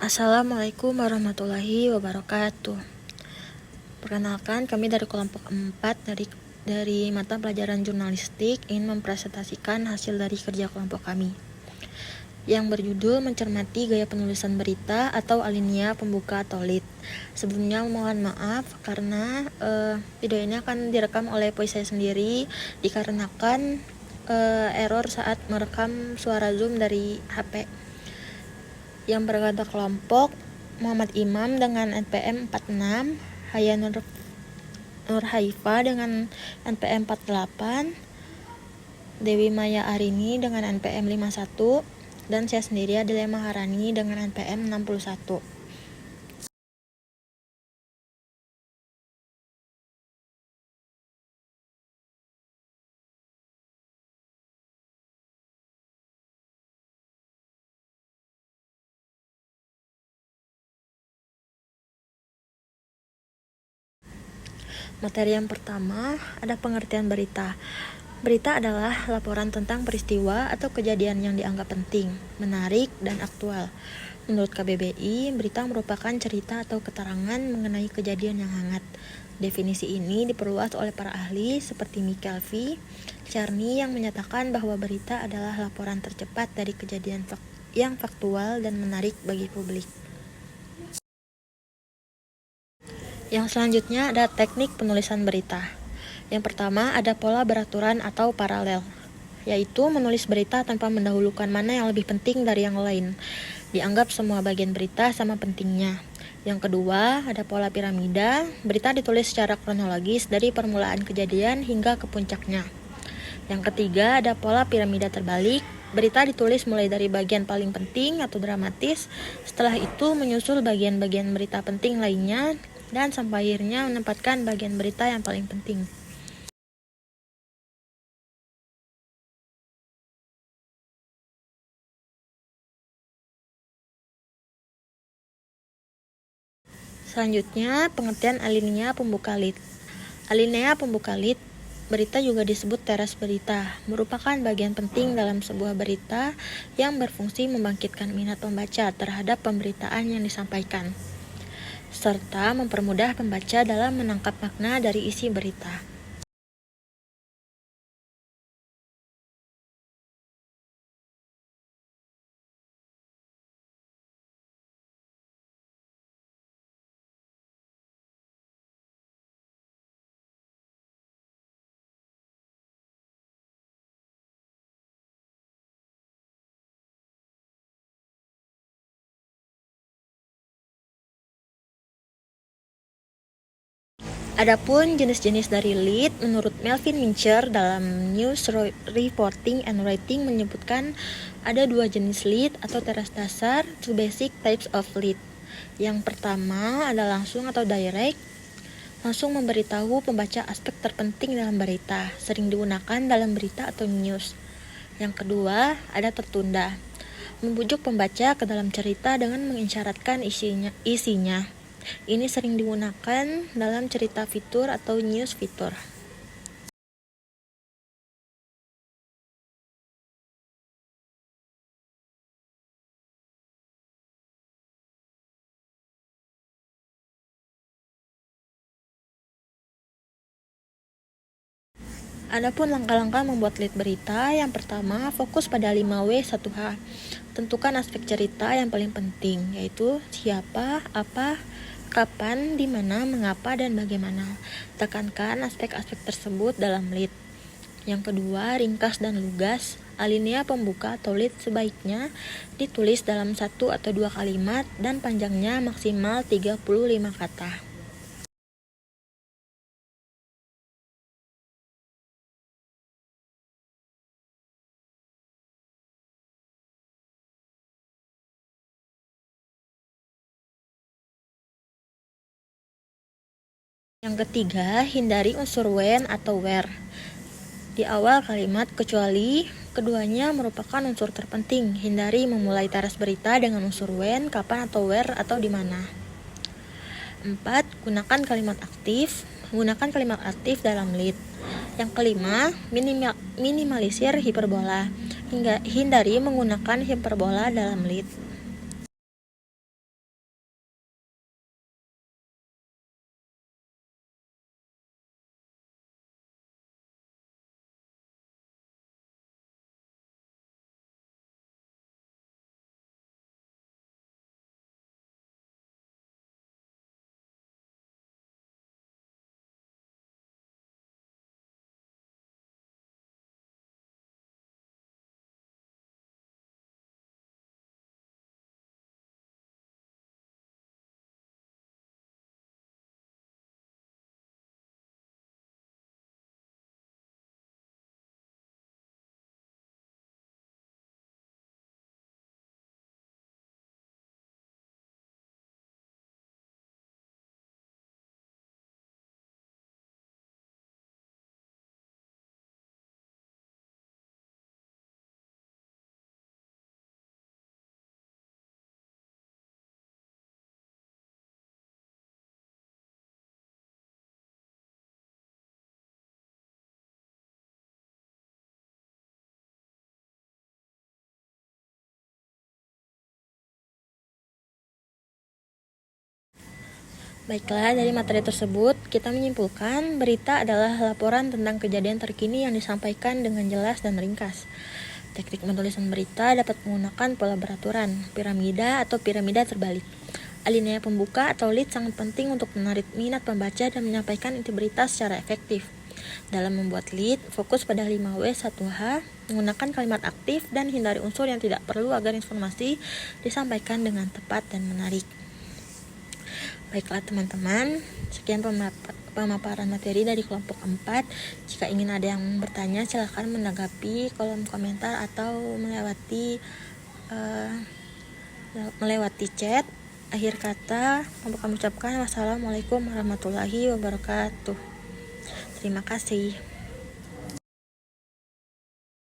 Assalamualaikum warahmatullahi wabarakatuh. Perkenalkan, kami dari kelompok 4 dari mata pelajaran jurnalistik ingin mempresentasikan hasil dari kerja kelompok kami yang berjudul mencermati gaya penulisan berita atau alinea pembuka atau lead. Sebelumnya mohon maaf karena video ini akan direkam oleh voice saya sendiri dikarenakan error saat merekam suara Zoom dari HP. Yang berkata kelompok Muhammad Imam dengan NPM 46, Haya Nur Haifa dengan NPM 48, Dewi Maya Arini dengan NPM 51, dan saya sendiri adalah Maharani dengan NPM 61. Materi yang pertama ada pengertian berita. Berita adalah laporan tentang peristiwa atau kejadian yang dianggap penting, menarik, dan aktual. Menurut KBBI, berita merupakan cerita atau keterangan mengenai kejadian yang hangat. Definisi ini diperluas oleh para ahli seperti Michael V. Charny yang menyatakan bahwa berita adalah laporan tercepat dari kejadian yang faktual dan menarik bagi publik. Yang selanjutnya ada teknik penulisan berita. Yang pertama ada pola beraturan atau paralel, yaitu menulis berita tanpa mendahulukan mana yang lebih penting dari yang lain. Dianggap semua bagian berita sama pentingnya. Yang kedua ada pola piramida. Berita ditulis secara kronologis dari permulaan kejadian hingga ke puncaknya. Yang ketiga ada pola piramida terbalik. Berita ditulis mulai dari bagian paling penting atau dramatis. Setelah itu menyusul bagian-bagian berita penting lainnya, dan sampai akhirnya menempatkan bagian berita yang paling penting. Selanjutnya, pengertian alinea pembuka lead. Alinea pembuka lead, berita juga disebut teras berita, merupakan bagian penting dalam sebuah berita yang berfungsi membangkitkan minat pembaca terhadap pemberitaan yang disampaikan, serta mempermudah pembaca dalam menangkap makna dari isi berita. Adapun jenis-jenis dari lead, menurut Melvin Mincher dalam News Reporting and Writing menyebutkan ada 2 jenis lead atau teras dasar, 2 basic types of lead. Yang pertama ada langsung atau direct, langsung memberitahu pembaca aspek terpenting dalam berita, sering digunakan dalam berita atau news. Yang kedua ada tertunda, membujuk pembaca ke dalam cerita dengan mengisyaratkan isinya. Ini sering digunakan dalam cerita fitur atau news fitur. Adapun langkah-langkah membuat lead berita, yang pertama fokus pada 5W1H. Tentukan aspek cerita yang paling penting, yaitu siapa, apa, kapan, di mana, mengapa, dan bagaimana. Tekankan aspek-aspek tersebut dalam lead. Yang kedua, ringkas dan lugas. Alinea pembuka atau lead sebaiknya ditulis dalam 1 atau 2 kalimat dan panjangnya maksimal 35 kata. Yang ketiga, hindari unsur when atau where di awal kalimat kecuali keduanya merupakan unsur terpenting. Hindari memulai teras berita dengan unsur when, kapan atau where atau di mana. 4. Gunakan kalimat aktif. Gunakan kalimat aktif dalam lead. Yang kelima, minimalisir hiperbola. Hindari menggunakan hiperbola dalam lead. Baiklah, dari materi tersebut, kita menyimpulkan berita adalah laporan tentang kejadian terkini yang disampaikan dengan jelas dan ringkas. Teknik menulisan berita dapat menggunakan pola beraturan, piramida atau piramida terbalik. Alinea pembuka atau lead sangat penting untuk menarik minat pembaca dan menyampaikan inti berita secara efektif. Dalam membuat lead, fokus pada 5W 1H, menggunakan kalimat aktif dan hindari unsur yang tidak perlu agar informasi disampaikan dengan tepat dan menarik. Baiklah teman-teman, sekian pemaparan materi dari kelompok 4. Jika ingin ada yang bertanya, silakan menanggapi kolom komentar atau melewati chat. Akhir kata, kami ucapkan wassalamualaikum warahmatullahi wabarakatuh. Terima kasih.